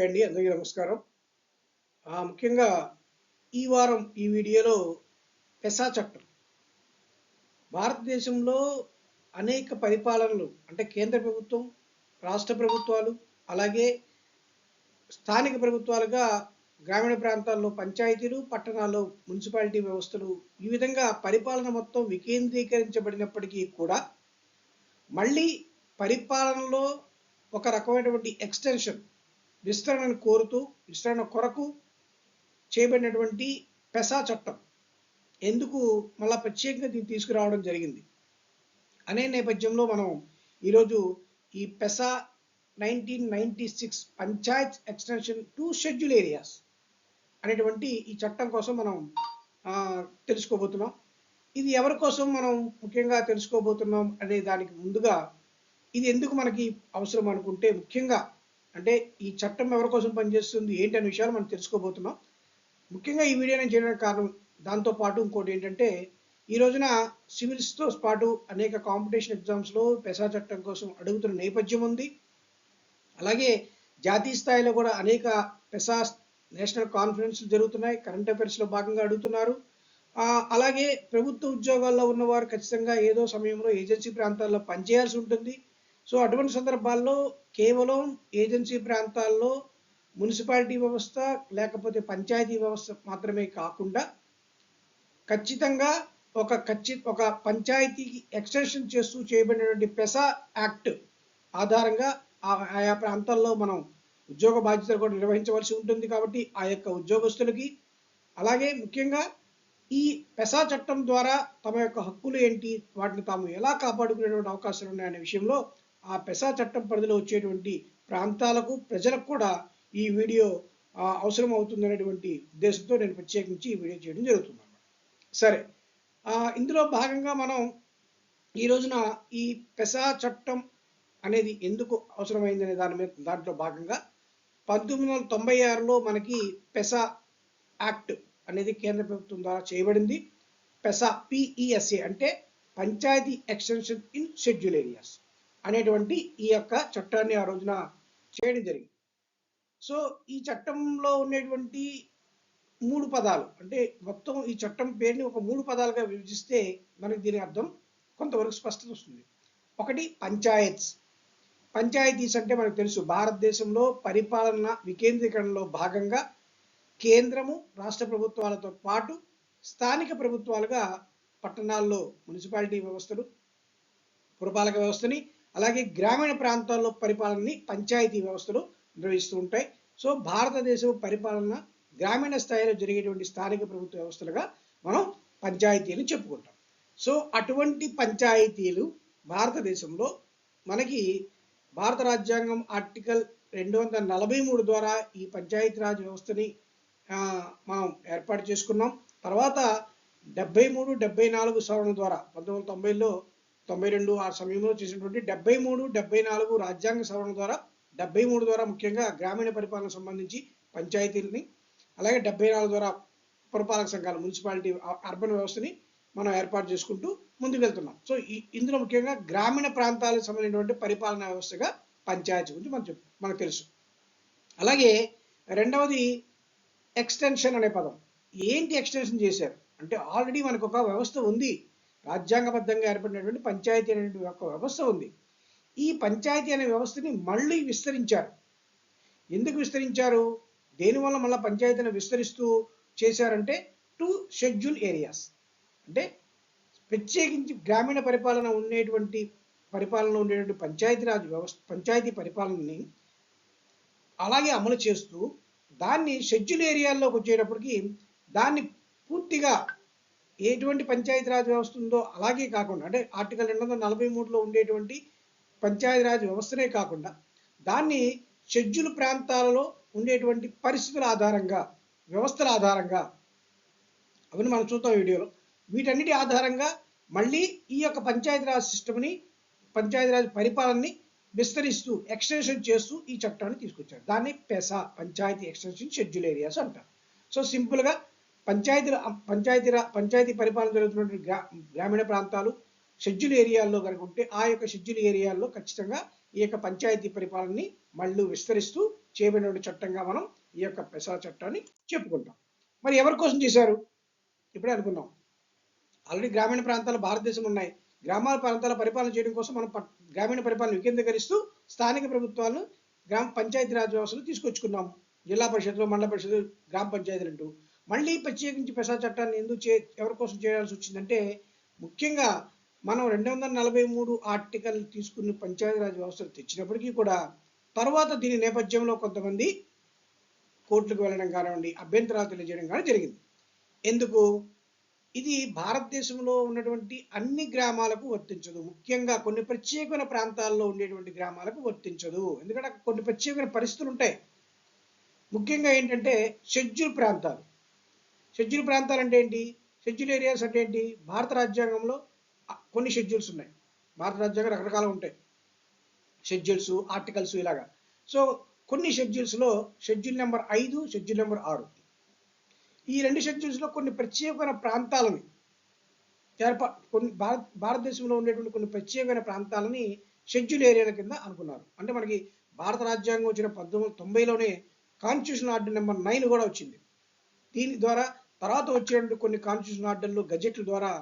అండి అందరికీ నమస్కారం. ముఖ్యంగా ఈ వారం ఈ వీడియోలో పెసా చట్టం భారతదేశంలో అనేక పరిపాలనలు అంటే కేంద్ర ప్రభుత్వం, రాష్ట్ర ప్రభుత్వాలు, అలాగే స్థానిక ప్రభుత్వాలుగా గ్రామీణ ప్రాంతాల్లో పంచాయతీలు, పట్టణాల్లో మున్సిపాలిటీ వ్యవస్థలు ఈ విధంగా పరిపాలన మొత్తం వికేంద్రీకరించబడినప్పటికీ కూడా మళ్ళీ పరిపాలనలో ఒక రకమైనటువంటి ఎక్స్టెన్షన్ విస్తరణను కోరుతూ విస్తరణ కొరకు చేయబడినటువంటి పెసా చట్టం ఎందుకు మళ్ళా ప్రత్యేకంగా దీన్ని తీసుకురావడం జరిగింది అనే నేపథ్యంలో మనం ఈరోజు ఈ పెసా 1996 Panchayat extension to schedule areas అనేటువంటి ఈ చట్టం కోసం మనం తెలుసుకోబోతున్నాం. ఇది ఎవరి కోసం మనం ముఖ్యంగా తెలుసుకోబోతున్నాం అనే దానికి ముందుగా ఇది ఎందుకు మనకి అవసరం అనుకుంటే ముఖ్యంగా అంటే ఈ చట్టం ఎవరి కోసం పనిచేస్తుంది ఏంటి అనే విషయాలు మనం తెలుసుకోబోతున్నాం. ముఖ్యంగా ఈ వీడియో నేను చేయడానికి కారణం దాంతోపాటు ఇంకోటి ఏంటంటే ఈ రోజున సివిల్స్తో పాటు అనేక కాంపిటీషన్ ఎగ్జామ్స్లో పెసా చట్టం కోసం అడుగుతున్న నేపథ్యం ఉంది. అలాగే జాతీయ స్థాయిలో కూడా అనేక పెసా నేషనల్ కాన్ఫరెన్స్ జరుగుతున్నాయి, కరెంట్ అఫైర్స్లో భాగంగా అడుగుతున్నారు. అలాగే ప్రభుత్వ ఉద్యోగాల్లో ఉన్నవారు ఖచ్చితంగా ఏదో సమయంలో ఏజెన్సీ ప్రాంతాల్లో పనిచేయాల్సి ఉంటుంది. సో అటువంటి సందర్భాల్లో కేవలం ఏజెన్సీ ప్రాంతాల్లో మున్సిపాలిటీ వ్యవస్థ లేకపోతే పంచాయతీ వ్యవస్థ మాత్రమే కాకుండా ఖచ్చితంగా ఒక పంచాయతీకి ఎక్స్టెన్షన్ చేస్తూ చేయబడినటువంటి పెసా యాక్ట్ ఆధారంగా ఆయా ప్రాంతాల్లో మనం ఉద్యోగ బాధ్యతలు కూడా నిర్వహించవలసి ఉంటుంది. కాబట్టి ఆ యొక్క ఉద్యోగస్తులకి అలాగే ముఖ్యంగా ఈ పెసా చట్టం ద్వారా తమ యొక్క హక్కులు ఏంటి, వాటిని తాము ఎలా కాపాడుకునేటువంటి అవకాశాలు ఉన్నాయనే విషయంలో ఆ పెసా చట్టం పరిధిలో వచ్చేటువంటి ప్రాంతాలకు ప్రజలకు కూడా ఈ వీడియో అవసరం అవుతుందనేటువంటి ఉద్దేశంతో నేను ప్రత్యేకించి ఈ వీడియో చేయడం జరుగుతుంది. సరే, ఇందులో భాగంగా మనం ఈ రోజున ఈ పెసా చట్టం అనేది ఎందుకు అవసరమైందనే దాంట్లో భాగంగా 1996లో మనకి పెసా యాక్ట్ అనేది కేంద్ర ప్రభుత్వం ద్వారా చేయబడింది. పెసా PESA అంటే panchayati extension in schedule areas అనేటువంటి ఈ యొక్క చట్టాన్ని ఆ రోజున చేయడం జరిగింది. సో ఈ చట్టంలో ఉండేటువంటి 3 పదాలు అంటే మొత్తం ఈ చట్టం పేరుని ఒక 3 పదాలుగా విభజిస్తే మనకి దీని అర్థం కొంతవరకు స్పష్టత వస్తుంది. ఒకటి పంచాయతీస్ అంటే మనకు తెలుసు భారతదేశంలో పరిపాలన వికేంద్రీకరణలో భాగంగా కేంద్రము రాష్ట్ర ప్రభుత్వాలతో పాటు స్థానిక ప్రభుత్వాలుగా పట్టణాల్లో మున్సిపాలిటీ వ్యవస్థలు, పురపాలక వ్యవస్థని అలాగే గ్రామీణ ప్రాంతాల్లో పరిపాలనని పంచాయతీ వ్యవస్థలు నిర్వహిస్తూ ఉంటాయి. సో భారతదేశం పరిపాలన గ్రామీణ స్థాయిలో జరిగేటువంటి స్థానిక ప్రభుత్వ వ్యవస్థలుగా మనం పంచాయతీలు చెప్పుకుంటాం. సో అటువంటి పంచాయతీలు భారతదేశంలో మనకి భారత రాజ్యాంగం ఆర్టికల్ 243 ద్వారా ఈ పంచాయతీరాజ్ వ్యవస్థని మనం ఏర్పాటు చేసుకున్నాం. తర్వాత 73, 74 సవరణ ద్వారా 1990లో 92 ఆ సమయంలో చేసినటువంటి 73, 74 రాజ్యాంగ సవరణ ద్వారా 73 ద్వారా ముఖ్యంగా గ్రామీణ పరిపాలన సంబంధించి పంచాయతీలని అలాగే 74 ద్వారా పురపాలక సంఘాలు మున్సిపాలిటీ అర్బన్ వ్యవస్థని మనం ఏర్పాటు చేసుకుంటూ ముందుకు వెళ్తున్నాం. సో ఇందులో ముఖ్యంగా గ్రామీణ ప్రాంతాలకు సంబంధించినటువంటి పరిపాలనా వ్యవస్థగా పంచాయతీ గురించి మనకు తెలుసు. అలాగే రెండవది ఎక్స్టెన్షన్ అనే పదం. ఏంటి ఎక్స్టెన్షన్ చేశారు అంటే ఆల్రెడీ మనకు ఒక వ్యవస్థ ఉంది, రాజ్యాంగబద్ధంగా ఏర్పడినటువంటి పంచాయతీ అనేటువంటి ఒక వ్యవస్థ ఉంది. ఈ పంచాయతీ అనే వ్యవస్థని మళ్ళీ విస్తరించారు. ఎందుకు విస్తరించారు, దేనివల్ల మళ్ళీ పంచాయతీని విస్తరిస్తూ చేశారంటే టు షెడ్యూల్ ఏరియాస్ అంటే ప్రత్యేకించి గ్రామీణ పరిపాలనలో ఉండేటువంటి పంచాయతీరాజ్ వ్యవస్థ పంచాయతీ పరిపాలనని అలాగే అమలు చేస్తూ దాన్ని షెడ్యూల్ ఏరియాల్లోకి వచ్చేటప్పటికి దాన్ని పూర్తిగా ఎటువంటి పంచాయతీరాజ్ వ్యవస్థ ఉందో అలాగే కాకుండా అంటే ఆర్టికల్ 243లో ఉండేటువంటి పంచాయతీరాజ్ వ్యవస్థనే కాకుండా దాన్ని షెడ్యూల్ ప్రాంతాలలో ఉండేటువంటి పరిస్థితుల ఆధారంగా వ్యవస్థల ఆధారంగా అవన్నీ మనం చూద్దాం వీడియోలో. వీటన్నిటి ఆధారంగా మళ్ళీ ఈ యొక్క పంచాయతీరాజ్ సిస్టమ్ని పంచాయతీరాజ్ పరిపాలనని విస్తరిస్తూ ఎక్స్టెన్షన్ చేస్తూ ఈ చట్టాన్ని తీసుకొచ్చారు. దాన్ని పెసా పంచాయతీ ఎక్స్టెన్షన్ షెడ్యూల్ ఏరియాస్ అంటారు. సో సింపుల్గా పంచాయతీ పరిపాలన జరుగుతున్నటువంటి గ్రామీణ ప్రాంతాలు షెడ్యూల్ ఏరియాల్లో కనుక ఉంటే ఆ యొక్క షెడ్యూల్ ఏరియాల్లో ఖచ్చితంగా ఈ యొక్క పంచాయతీ పరిపాలనని మళ్ళీ విస్తరిస్తూ చేయబడిన చట్టంగా మనం ఈ యొక్క పెసా చట్టాన్ని చెప్పుకుంటాం. మరి ఎవరి కోసం చేశారు? ఇప్పుడే అనుకున్నాం. ఆల్రెడీ గ్రామీణ ప్రాంతాలు భారతదేశంలో ఉన్నాయి. గ్రామాల ప్రాంతాల పరిపాలన చేయడం కోసం మనం గ్రామీణ పరిపాలన వికేంద్రీకరిస్తూ స్థానిక ప్రభుత్వాలను గ్రామ పంచాయతీరాజ్ వ్యవస్థలు తీసుకొచ్చుకున్నాము. జిల్లా పరిషత్లు, మండల పరిషత్లు, గ్రామ పంచాయతీలు అంటూ. మళ్ళీ ప్రత్యేకించి పెసా చట్టాన్ని ఎవరి కోసం చేయాల్సి వచ్చిందంటే, ముఖ్యంగా మనం 243 ఆర్టికల్ తీసుకుని పంచాయతీరాజ్ వ్యవస్థలు తెచ్చినప్పటికీ కూడా తర్వాత దీని నేపథ్యంలో కొంతమంది కోర్టులకు వెళ్ళడం కానివ్వండి, అభ్యంతరాలు తెలియజేయడం కానీ జరిగింది. ఎందుకు? ఇది భారతదేశంలో ఉన్నటువంటి అన్ని గ్రామాలకు వర్తించదు. ముఖ్యంగా కొన్ని ప్రత్యేకమైన ప్రాంతాల్లో ఉండేటువంటి గ్రామాలకు వర్తించదు. ఎందుకంటే కొన్ని ప్రత్యేకమైన పరిస్థితులు ఉంటాయి. ముఖ్యంగా ఏంటంటే షెడ్యూల్ ప్రాంతాలు. షెడ్యూల్ ప్రాంతాలు అంటే ఏంటి? షెడ్యూల్ ఏరియాస్ అంటే ఏంటి? భారత రాజ్యాంగంలో కొన్ని షెడ్యూల్స్ ఉన్నాయి. భారత రాజ్యాంగం రకరకాలు ఉంటాయి, షెడ్యూల్స్, ఆర్టికల్స్ ఇలాగా. సో కొన్ని షెడ్యూల్స్లో షెడ్యూల్ నెంబర్ 5, షెడ్యూల్ నెంబర్ 6, ఈ రెండు షెడ్యూల్స్లో కొన్ని ప్రత్యేకమైన ప్రాంతాలని కొన్ని భారతదేశంలో ఉండేటువంటి కొన్ని ప్రత్యేకమైన ప్రాంతాలని షెడ్యూల్ ఏరియాల కింద అనుకున్నారు. అంటే మనకి భారత రాజ్యాంగం వచ్చిన 1990లోనే కాన్స్టిట్యూషన్ ఆర్డర్ నెంబర్ 9 కూడా వచ్చింది. దీని ద్వారా తర్వాత వచ్చేటువంటి కొన్ని కాన్స్టిట్యూషన్ ఆర్డర్లు, గజెట్ల ద్వారా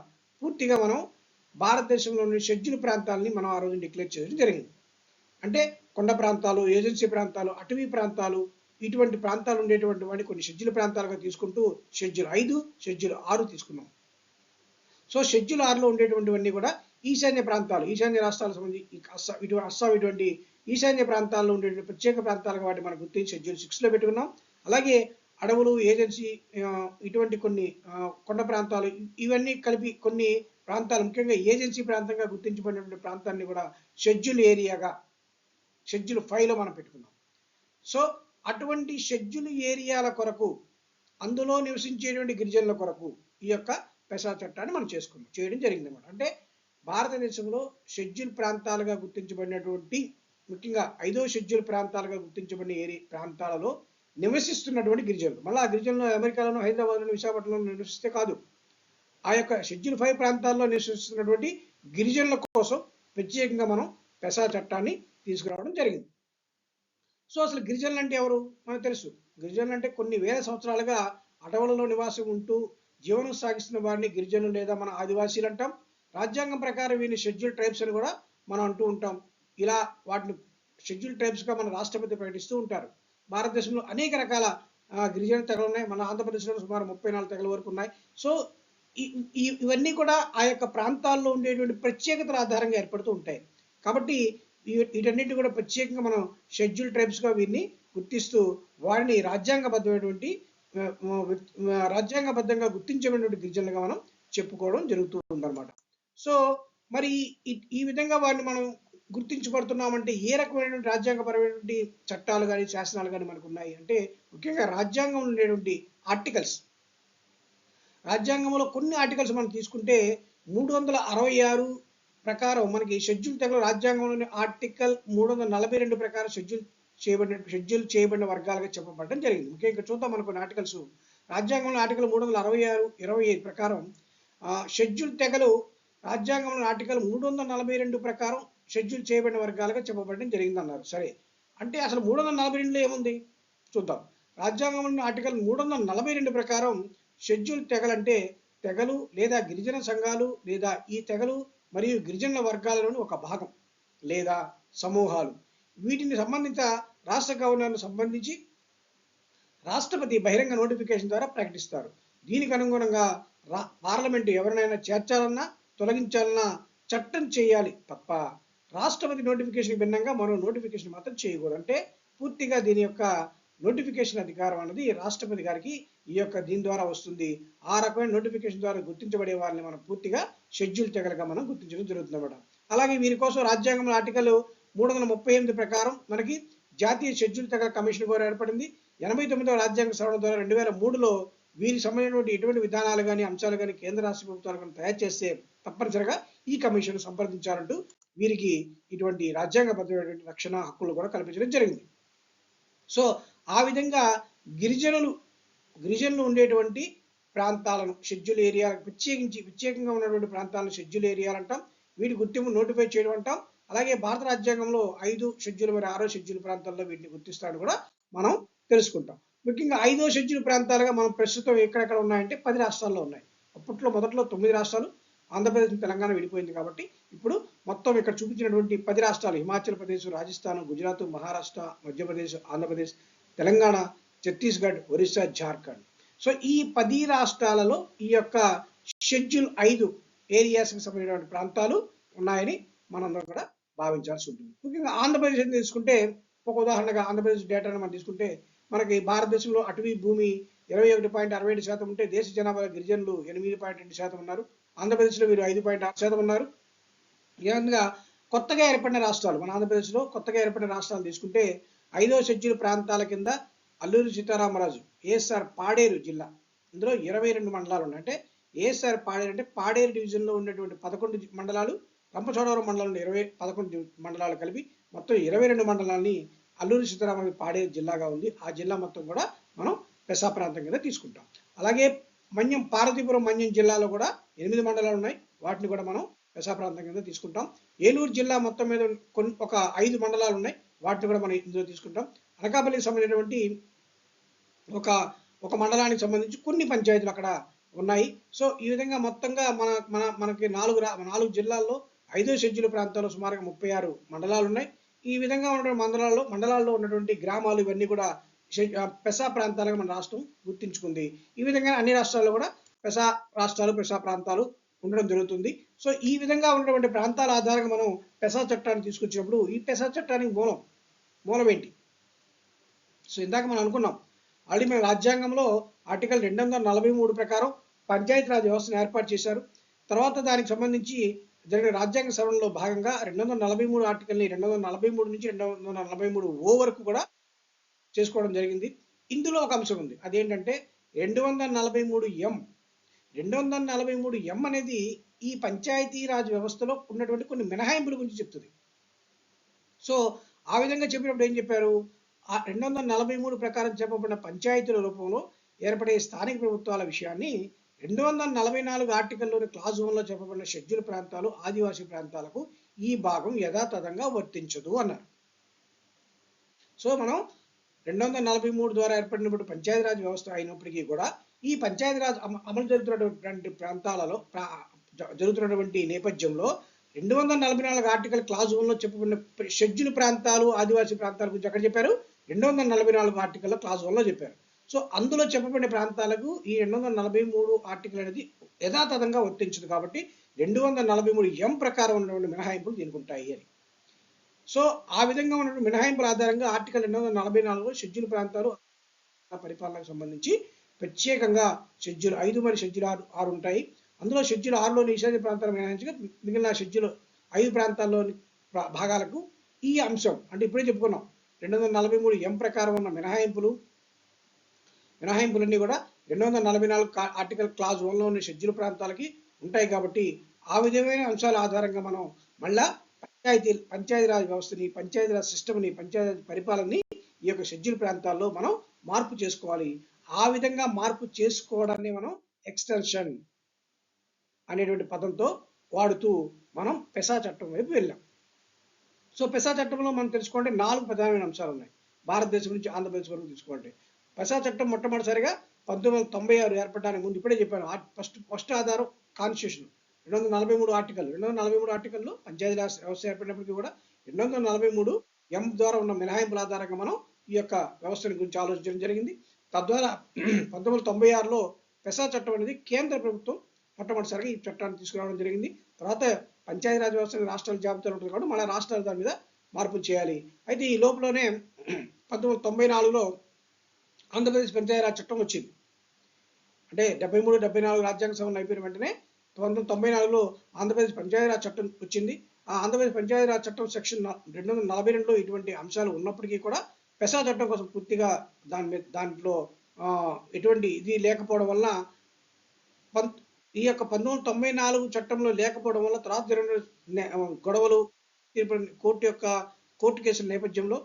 పూర్తిగా మనం భారతదేశంలోని షెడ్యూల్ ప్రాంతాలని మనం ఆ రోజు డిక్లేర్ చేయడం జరిగింది. అంటే కొండ ప్రాంతాలు, ఏజెన్సీ ప్రాంతాలు, అటవీ ప్రాంతాలు, ఇటువంటి ప్రాంతాలు ఉండేటువంటి వాటిని కొన్ని షెడ్యూల్ ప్రాంతాలుగా తీసుకుంటూ షెడ్యూల్ 5, షెడ్యూల్ 6 తీసుకున్నాం. సో షెడ్యూల్ 6లో ఉండేటువంటివన్నీ కూడా ఈశాన్య ప్రాంతాలు, ఈశాన్య రాష్ట్రాలకు సంబంధించి అస్సాం ఇటువంటి ఈశాన్య ప్రాంతాల్లో ఉండేటువంటి ప్రత్యేక ప్రాంతాలుగా వాటిని మనం గుర్తించి షెడ్యూల్ 6లో పెట్టుకున్నాం. అలాగే అడవులు, ఏజెన్సీ, ఇటువంటి కొన్ని కొండ ప్రాంతాలు, ఇవన్నీ కలిపి కొన్ని ప్రాంతాలు, ముఖ్యంగా ఏజెన్సీ ప్రాంతంగా గుర్తించబడినటువంటి ప్రాంతాన్ని కూడా షెడ్యూల్ ఏరియాగా షెడ్యూల్ 5లో మనం పెట్టుకున్నాం. సో అటువంటి షెడ్యూల్ ఏరియాల కొరకు, అందులో నివసించేటువంటి గిరిజనుల కొరకు ఈ యొక్క పెసా చట్టాన్ని మనం చేయడం జరిగింది అన్నమాట. అంటే భారతదేశంలో షెడ్యూల్ ప్రాంతాలుగా గుర్తించబడినటువంటి, ముఖ్యంగా 5వ షెడ్యూల్ ప్రాంతాలుగా గుర్తించబడిన ప్రాంతాలలో నివసిస్తున్నటువంటి గిరిజనులు, మళ్ళీ ఆ గిరిజనులు అమెరికాలోను, హైదరాబాద్లోను, విశాఖపట్నంలో నివసిస్తే కాదు, ఆ యొక్క షెడ్యూల్ 5 ప్రాంతాల్లో నివసిస్తున్నటువంటి గిరిజనుల కోసం ప్రత్యేకంగా మనం పెసా చట్టాన్ని తీసుకురావడం జరిగింది. సో అసలు గిరిజనులు అంటే ఎవరు? మనకు తెలుసు. గిరిజనులు అంటే కొన్ని వేల సంవత్సరాలుగా అడవులలో నివాసం ఉంటూ జీవనం సాగిస్తున్న వారిని గిరిజనులు లేదా మన ఆదివాసీలు అంటాం. రాజ్యాంగం ప్రకారం వీరిని షెడ్యూల్ ట్రైబ్స్ అని కూడా మనం అంటూ ఉంటాం. ఇలా వాటిని షెడ్యూల్ ట్రైబ్స్గా మన రాష్ట్రపతి ప్రకటిస్తూ ఉంటారు. భారతదేశంలో అనేక రకాల గిరిజన తెగలు ఉన్నాయి. మన ఆంధ్రప్రదేశ్లో సుమారు 34 తెగల వరకు ఉన్నాయి. సో ఇవన్నీ కూడా ఆ యొక్క ప్రాంతాల్లో ఉండేటువంటి ప్రత్యేకతల ఆధారంగా ఏర్పడుతూ ఉంటాయి. కాబట్టి వీటన్నిటిని కూడా ప్రత్యేకంగా మనం షెడ్యూల్ ట్రైబ్స్గా వీరిని గుర్తిస్తూ వారిని రాజ్యాంగబద్ధంగా గుర్తించబడినటువంటి గిరిజనులుగా మనం చెప్పుకోవడం జరుగుతూ ఉందన్నమాట. సో మరి ఈ విధంగా వారిని మనం గుర్తించబడుతున్నామంటే ఏ రకమైనటువంటి రాజ్యాంగపరమైనటువంటి చట్టాలు కానీ, శాసనాలు కానీ మనకు ఉన్నాయి అంటే, ముఖ్యంగా రాజ్యాంగంలో ఉండేటువంటి ఆర్టికల్స్. రాజ్యాంగంలో కొన్ని ఆర్టికల్స్ మనం తీసుకుంటే 366 ప్రకారం మనకి షెడ్యూల్ తెగలు రాజ్యాంగంలోని ఆర్టికల్ 342 ప్రకారం షెడ్యూల్ చేయబడిన వర్గాలుగా చెప్పబడడం జరిగింది. ముఖ్యంగా ఇక్కడ చూద్దాం మనం కొన్ని ఆర్టికల్స్. రాజ్యాంగంలో ఆర్టికల్ 366(25) ప్రకారం షెడ్యూల్ తెగలు రాజ్యాంగంలోని ఆర్టికల్ 342 ప్రకారం షెడ్యూల్ చేయబడిన వర్గాలుగా చెప్పబడడం జరిగింది అన్నారు. సరే, అంటే అసలు 342లో ఏముంది చూద్దాం. రాజ్యాంగంలోని ఆర్టికల్ 342 ప్రకారం షెడ్యూల్ తెగలంటే తెగలు లేదా గిరిజన సంఘాలు లేదా ఈ తెగలు మరియు గిరిజనుల వర్గాలలోని ఒక భాగం లేదా సమూహాలు. వీటిని సంబంధిత రాష్ట్ర గవర్నర్ను సంబంధించి రాష్ట్రపతి బహిరంగ నోటిఫికేషన్ ద్వారా ప్రకటిస్తారు. దీనికి అనుగుణంగా పార్లమెంటు ఎవరినైనా చేర్చాలన్నా తొలగించాలన్నా చట్టం చేయాలి తప్ప రాష్ట్రపతి నోటిఫికేషన్ భిన్నంగా మరో నోటిఫికేషన్ మాత్రం చేయకూడదు. అంటే పూర్తిగా దీని యొక్క నోటిఫికేషన్ అధికారం అనేది రాష్ట్రపతి గారికి దీని ద్వారా వస్తుంది. ఆ రకమైన నోటిఫికేషన్ ద్వారా గుర్తించబడే వారిని మనం పూర్తిగా షెడ్యూల్ తెగలుగా మనం గుర్తించడం జరుగుతుంది అన్నమాట. అలాగే వీరి కోసం రాజ్యాంగంలో ఆర్టికల్ 338 ప్రకారం మనకి జాతీయ షెడ్యూల్ తెగల కమిషన్ కూడా ఏర్పడింది. 89వ రాజ్యాంగ సవరణ ద్వారా 2003లో వీరికి సంబంధించినటువంటి ఎటువంటి విధానాలు కానీ, అంశాలు కానీ కేంద్ర రాష్ట్ర ప్రభుత్వాలు కానీ తయారు చేస్తే తప్పనిసరిగా ఈ కమిషన్ సంప్రదించాలంటూ వీరికి ఇటువంటి రాజ్యాంగబద్ధమైనటువంటి రక్షణ హక్కులు కూడా కల్పించడం జరిగింది. సో ఆ విధంగా గిరిజనులు ఉండేటువంటి ప్రాంతాలను షెడ్యూల్ ఏరియా, ప్రత్యేకంగా ఉన్నటువంటి ప్రాంతాలను షెడ్యూల్ ఏరియాలు అంటాం. వీటి గుర్తింపు నోటిఫై చేయడం అంటాం. అలాగే భారత రాజ్యాంగంలో 5 షెడ్యూల్ మరియు 6వ షెడ్యూల్ ప్రాంతాల్లో వీటిని గుర్తిస్తాను కూడా మనం తెలుసుకుంటాం. ముఖ్యంగా 5వ షెడ్యూల్ ప్రాంతాలుగా మనం ప్రస్తుతం ఎక్కడెక్కడ ఉన్నాయంటే 10 రాష్ట్రాల్లో ఉన్నాయి. అప్పట్లో మొదట్లో 9 రాష్ట్రాలు, ఆంధ్రప్రదేశ్, తెలంగాణ విడిపోయింది కాబట్టి ఇప్పుడు మొత్తం ఇక్కడ చూపించినటువంటి 10 రాష్ట్రాలు హిమాచల్ ప్రదేశ్, రాజస్థాన్, గుజరాత్, మహారాష్ట్ర, మధ్యప్రదేశ్, ఆంధ్రప్రదేశ్, తెలంగాణ, ఛత్తీస్గఢ్, ఒరిస్సా, జార్ఖండ్. సో ఈ 10 రాష్ట్రాలలో ఈ యొక్క షెడ్యూల్ 5 ఏరియాస్కి సంబంధించిన ప్రాంతాలు ఉన్నాయని మనందరం కూడా భావించాల్సి ఉంటుంది. ముఖ్యంగా ఆంధ్రప్రదేశ్ తీసుకుంటే ఒక ఉదాహరణగా ఆంధ్రప్రదేశ్ డేటాను మనం తీసుకుంటే మనకి భారతదేశంలో అటవీ భూమి 21.67% ఉంటే దేశ జనాభా గిరిజనులు 8.2% ఉన్నారు. ఆంధ్రప్రదేశ్లో వీరు 5.6% ఉన్నారు. ఈ విధంగా కొత్తగా ఏర్పడిన రాష్ట్రాలు మన ఆంధ్రప్రదేశ్లో కొత్తగా ఏర్పడిన రాష్ట్రాలు తీసుకుంటే 5వ షెడ్యూల్ ప్రాంతాల కింద అల్లూరి సీతారామరాజు ఏఎస్ఆర్ పాడేరు జిల్లా, ఇందులో 22 మండలాలు ఉన్నాయి. అంటే ఏఎస్ఆర్ పాడేరు అంటే పాడేరు డివిజన్లో ఉన్నటువంటి 11 మండలాలు, రంపచోడవరం మండలంలో 11 మండలాలు కలిపి మొత్తం 22 మండలాన్ని అల్లూరి సీతారామరాజు పాడేరు జిల్లాగా ఉంది. ఆ జిల్లా మొత్తం కూడా మనం పెసా ప్రాంతం కింద తీసుకుంటాం. అలాగే మన్యం పార్వతీపురం మన్యం జిల్లాలో కూడా 8 మండలాలు ఉన్నాయి. వాటిని కూడా మనం పెసా ప్రాంతం కింద తీసుకుంటాం. ఏలూరు జిల్లా మొత్తం మీద ఒక 5 మండలాలు ఉన్నాయి. వాటిని కూడా మనం ఇందులో తీసుకుంటాం. అనకాపల్లికి సంబంధించినటువంటి ఒక మండలానికి సంబంధించి కొన్ని పంచాయతీలు అక్కడ ఉన్నాయి. సో ఈ విధంగా మొత్తంగా మనకి 4 జిల్లాల్లో 5వ షెడ్యూల్ ప్రాంతాల్లో సుమారుగా 36 మండలాలు ఉన్నాయి. ఈ విధంగా ఉన్న మండలాల్లో ఉన్నటువంటి గ్రామాలు ఇవన్నీ కూడా పెసా ప్రాంతాలుగా మన రాష్ట్రం గుర్తించుకుంది. ఈ విధంగా అన్ని రాష్ట్రాల్లో కూడా పెసా రాష్ట్రాలు, పెసా ప్రాంతాలు ఉండడం జరుగుతుంది. సో ఈ విధంగా ఉన్నటువంటి ప్రాంతాల ఆధారంగా మనం పెసా చట్టాన్ని తీసుకొచ్చినప్పుడు ఈ పెసా చట్టానికి మూలం ఏంటి? సో ఇందాక మనం అనుకున్నాం ఆల్రెడీ మన రాజ్యాంగంలో ఆర్టికల్ 243 ప్రకారం పంచాయతీరాజ్ వ్యవస్థను ఏర్పాటు చేశారు. తర్వాత దానికి సంబంధించి జరిగిన రాజ్యాంగ సవరణలో భాగంగా 243 ఆర్టికల్ని 243 నుంచి 243 వరకు కూడా చేసుకోవడం జరిగింది. ఇందులో ఒక అంశం ఉంది, అదేంటంటే 243 243 అనేది ఈ పంచాయతీరాజ్ వ్యవస్థలో ఉన్నటువంటి కొన్ని మినహాయింపుల గురించి చెప్తుంది. సో ఆ విధంగా చెప్పినప్పుడు ఏం చెప్పారు, ఆ 243 ప్రకారం చెప్పబడిన పంచాయతీల రూపంలో ఏర్పడే స్థానిక ప్రభుత్వాల విషయాన్ని 244 ఆర్టికల్లోని క్లాజ్ 1లో చెప్పబడిన షెడ్యూల్ ప్రాంతాలు, ఆదివాసీ ప్రాంతాలకు ఈ భాగం యథాతథంగా వర్తించదు అన్నారు. సో మనం 243 ద్వారా ఏర్పడినప్పుడు పంచాయతీరాజ్ వ్యవస్థ అయినప్పటికీ కూడా ఈ పంచాయతీరాజ్ అమలు జరుగుతున్నటువంటి ప్రాంతాలలో జరుగుతున్నటువంటి నేపథ్యంలో 244 ఆర్టికల్ క్లాజ్ 1లో చెప్పబడిన షెడ్యూల్ ప్రాంతాలు, ఆదివాసీ ప్రాంతాల గురించి ఎక్కడ చెప్పారు? 244 ఆర్టికల్లో క్లాజ్ 1లో చెప్పారు. సో అందులో చెప్పబడిన ప్రాంతాలకు ఈ 243 ఆర్టికల్ అనేది యథాతథంగా వర్తించదు కాబట్టి 243 ప్రకారం ఉన్నటువంటి మినహాయింపులు దీనికి ఉంటాయి అని. సో ఆ విధంగా ఉన్నటువంటి మినహాయింపుల ఆధారంగా ఆర్టికల్ 244లో షెడ్యూల్ ప్రాంతాలు పరిపాలనకు సంబంధించి ప్రత్యేకంగా షెడ్యూల్ 5 మరియు షెడ్యూల్ 6 ఉంటాయి. అందులో షెడ్యూల్ 6లో నిషేధ ప్రాంతాలు మినహాయించగా మిగిలిన షెడ్యూల్ 5 ప్రాంతాల్లోని భాగాలకు ఈ అంశం అంటే ఇప్పుడే చెప్పుకున్నాం 243 ప్రకారం ఉన్న మినహాయింపులన్నీ కూడా 244 ఆర్టికల్ క్లాజ్ 1లో ఉన్న షెడ్యూల్ ప్రాంతాలకి ఉంటాయి. కాబట్టి ఆ విధమైన అంశాల ఆధారంగా మనం మళ్ళా పంచాయతీరాజ్ వ్యవస్థని, పంచాయతీరాజ్ సిస్టమ్ని, పంచాయతీ పరిపాలనని ఈ యొక్క షెడ్యూల్ ప్రాంతాల్లో మనం మార్పు చేసుకోవాలి. ఆ విధంగా మార్పు చేసుకోవడాన్ని మనం ఎక్స్టెన్షన్ అనేటువంటి పదంతో వాడుతూ మనం పెసా చట్టం వైపు వెళ్ళాం. సో పెసా చట్టంలో మనం తెలుసుకోండి 4 ప్రధానమైన అంశాలు ఉన్నాయి. భారతదేశం నుంచి ఆంధ్రప్రదేశ్ వరకు తీసుకోండి. పెసా చట్టం మొట్టమొదటిసారిగా 1996 ఏర్పడడానికి ముందు ఇప్పుడే చెప్పాను, ఫస్ట్ ఆధారం కాన్స్టిట్యూషన్ 243 ఆర్టికల్. 243 ఆర్టికల్లో పంచాయతీరాజ్ వ్యవస్థ ఏర్పడినప్పటికీ కూడా 243 ద్వారా ఉన్న మినహాయింపుల ఆధారంగా మనం ఈ యొక్క వ్యవస్థల గురించి ఆలోచించడం జరిగింది. తద్వారా 1996లో పెసా చట్టం అనేది కేంద్ర ప్రభుత్వం మొట్టమొదటిసారిగా ఈ చట్టాన్ని తీసుకురావడం జరిగింది. తర్వాత పంచాయతీరాజ్ వ్యవస్థ రాష్ట్రాల జాబితాలో ఉంటుంది కాబట్టి మన రాష్ట్రాలు దాని మీద మార్పులు చేయాలి. అయితే ఈ లోపలనే 1994లో ఆంధ్రప్రదేశ్ పంచాయతీరాజ్ చట్టం వచ్చింది. అంటే 73, 74 రాజ్యాంగ సవరణ అయిపోయిన వెంటనే 1994లో ఆంధ్రప్రదేశ్ పంచాయతీరాజ్ చట్టం వచ్చింది. ఆ ఆంధ్రప్రదేశ్ పంచాయతీరాజ్ చట్టం సెక్షన్ 242లో ఇటువంటి అంశాలు ఉన్నప్పటికీ కూడా పెసా చట్టం కోసం పూర్తిగా దాంట్లో ఎటువంటి ఇది లేకపోవడం వల్ల ఈ యొక్క 1994 చట్టంలో లేకపోవడం వల్ల తర్వాత గొడవలు కోర్టు కేసుల నేపథ్యంలో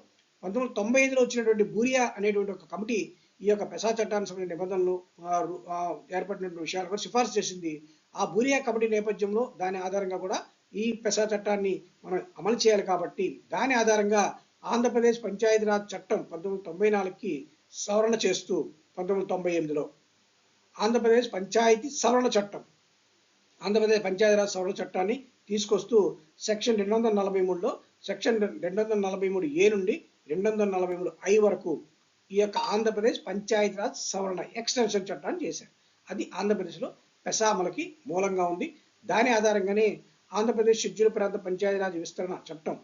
1995లో వచ్చినటువంటి బూరియా అనేటువంటి ఒక కమిటీ ఈ యొక్క పెసా చట్టానికి సంబంధించిన నిబంధనలు ఏర్పడినటువంటి విషయాలు కూడా సిఫార్సు చేసింది. ఆ బూరియా కమిటీ నేపథ్యంలో దాని ఆధారంగా కూడా ఈ పెసా చట్టాన్ని మనం అమలు చేయాలి కాబట్టి దాని ఆధారంగా ఆంధ్రప్రదేశ్ పంచాయతీరాజ్ చట్టం 1994కి సవరణ చేస్తూ 1998లో ఆంధ్రప్రదేశ్ పంచాయతీ సవరణ చట్టం ఆంధ్రప్రదేశ్ పంచాయతీరాజ్ సవరణ చట్టాన్ని తీసుకొస్తూ సెక్షన్ 243లో సెక్షన్ 243A నుండి 243I వరకు ఈ యొక్క ఆంధ్రప్రదేశ్ పంచాయతీరాజ్ సవరణ ఎక్స్టెన్షన్ చట్టాన్ని చేశారు. అది ఆంధ్రప్రదేశ్లో పెసా అమలుకి మూలంగా ఉంది. దాని ఆధారంగానే ఆంధ్రప్రదేశ్ షెడ్యూల్ ప్రాంత పంచాయతీరాజ్ విస్తరణ చట్టం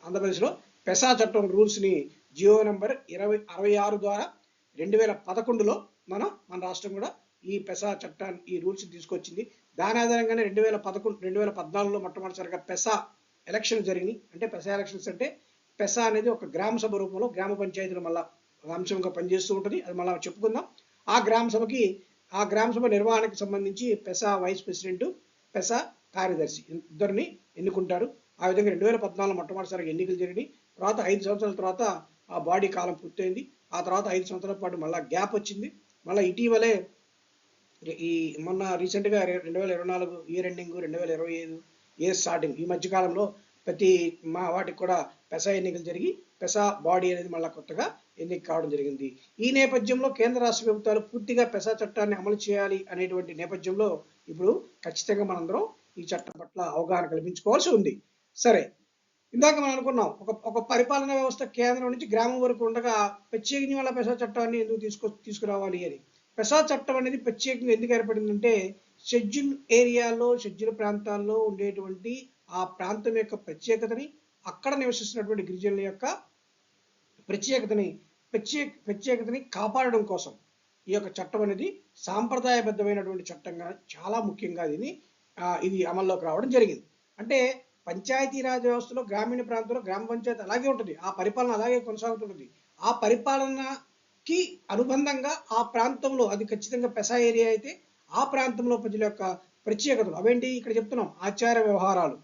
ఆంధ్రప్రదేశ్లో పెసా చట్టం రూల్స్ని జియో నెంబర్ 66 ద్వారా 2011లో మన రాష్ట్రం కూడా ఈ పెసా చట్టాన్ని ఈ రూల్స్ తీసుకొచ్చింది. దాని ఆధారంగానే 2014లో మొట్టమొదటిసారిగా పెసా ఎలక్షన్ జరిగినాయి. అంటే పెసా ఎలక్షన్స్ అంటే పెసా అనేది ఒక గ్రామ సభ రూపంలో గ్రామ పంచాయతీలో మళ్ళా అంశంగా పనిచేస్తూ ఉంటుంది. అది మళ్ళీ చెప్పుకుందాం. ఆ గ్రామ సభ నిర్వహణకు సంబంధించి పెసా వైస్ ప్రెసిడెంట్, పెసా కార్యదర్శి ఇద్దరిని ఎన్నుకుంటారు. ఆ విధంగా 2014లో మొట్టమొదటిసారిగా ఎన్నికలు జరిగినాయి. తర్వాత 5 సంవత్సరాల తర్వాత ఆ బాడీ కాలం పూర్తయింది. ఆ తర్వాత 5 సంవత్సరాల పాటు మళ్ళీ గ్యాప్ వచ్చింది. మళ్ళీ ఇటీవలే మొన్న రీసెంట్గా 2024 ఇయర్ ఎండింగ్, 2025 ఇయర్ స్టార్టింగ్, ఈ మధ్యకాలంలో ప్రతి వాటికి కూడా పెసా ఎన్నికలు జరిగి పెసా బాడీ అనేది మళ్ళీ కొత్తగా ఎన్నిక కావడం జరిగింది. ఈ నేపథ్యంలో కేంద్ర రాష్ట్ర ప్రభుత్వాలు పూర్తిగా పెసా చట్టాన్ని అమలు చేయాలి అనేటువంటి నేపథ్యంలో ఇప్పుడు ఖచ్చితంగా మనందరం ఈ చట్టం పట్ల అవగాహన కల్పించుకోవాల్సి ఉంది. సరే, ఇందాక మనం అనుకున్నాం ఒక పరిపాలనా వ్యవస్థ కేంద్రం నుంచి గ్రామం వరకు ఉండగా ప్రత్యేకించి వల్ల పెసా చట్టాన్ని ఎందుకు తీసుకురావాలి అని. పెసా చట్టం అనేది ప్రత్యేకంగా ఎందుకు ఏర్పడిందంటే షెడ్యూల్ ఏరియాలో, షెడ్యూల్ ప్రాంతాల్లో ఉండేటువంటి ఆ ప్రాంతం యొక్క ప్రత్యేకతని, అక్కడ నివసిస్తున్నటువంటి గిరిజనుల యొక్క ప్రత్యేకతని కాపాడడం కోసం ఈ యొక్క చట్టం అనేది సాంప్రదాయబద్ధమైనటువంటి చట్టంగా చాలా ముఖ్యంగా ఇది అమల్లోకి రావడం జరిగింది. అంటే పంచాయతీరాజ్ వ్యవస్థలో గ్రామీణ ప్రాంతంలో గ్రామ పంచాయతీ అలాగే ఉంటుంది, ఆ పరిపాలన అలాగే కొనసాగుతుంటుంది. ఆ పరిపాలనకి అనుబంధంగా ఆ ప్రాంతంలో, అది ఖచ్చితంగా పెసా ఏరియా అయితే ఆ ప్రాంతంలో ప్రజల యొక్క ప్రత్యేకతలు అవేంటి ఇక్కడ చెప్తున్నాం. ఆచార వ్యవహారాలు,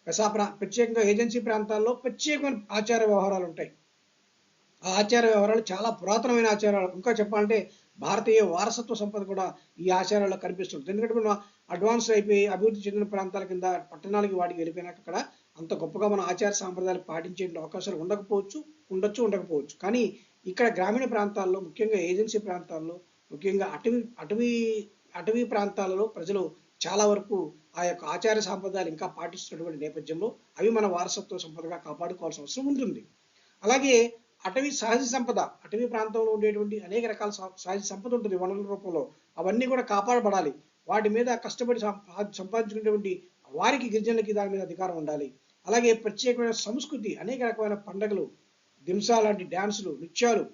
పెసా ప్రత్యేకంగా ఏజెన్సీ ప్రాంతాల్లో ప్రత్యేకమైన ఆచార వ్యవహారాలు ఉంటాయి. ఆ ఆచార వ్యవహారాలు చాలా పురాతనమైన ఆచారాలు. ఇంకా చెప్పాలంటే భారతీయ వారసత్వ సంపద కూడా ఈ ఆచారాల్లో కనిపిస్తుంది. ఎందుకంటే మనం అడ్వాన్స్ అయిపోయి అభివృద్ధి చెందిన ప్రాంతాల కింద పట్టణాలకి వాటికి వెళ్ళిపోయినాక అక్కడ అంత గొప్పగా మన ఆచార సాంప్రదాయాలు పాటించే అవకాశాలు ఉండకపోవచ్చు. కానీ ఇక్కడ గ్రామీణ ప్రాంతాల్లో, ముఖ్యంగా ఏజెన్సీ ప్రాంతాల్లో, ముఖ్యంగా అటవీ ప్రాంతాలలో ప్రజలు చాలా వరకు ఆ యొక్క ఆచార సాంప్రదాయాలు ఇంకా పాటిస్తున్నటువంటి నేపథ్యంలో అవి మన వారసత్వ సంపదగా కాపాడుకోవాల్సిన అవసరం ఉంటుంది. అలాగే అటవీ ప్రాంతంలో ఉండేటువంటి అనేక రకాల సహజ సంపద ఉంటుంది వనరుల రూపంలో. అవన్నీ కూడా కాపాడబడాలి. వాటి మీద కష్టపడి సంపాదించుకునేటువంటి వారికి, గిరిజనులకి దాని మీద అధికారం ఉండాలి. అలాగే ప్రత్యేకమైన సంస్కృతి, అనేక రకమైన పండుగలు, దింసా లాంటి డ్యాన్సులు, నృత్యాలు,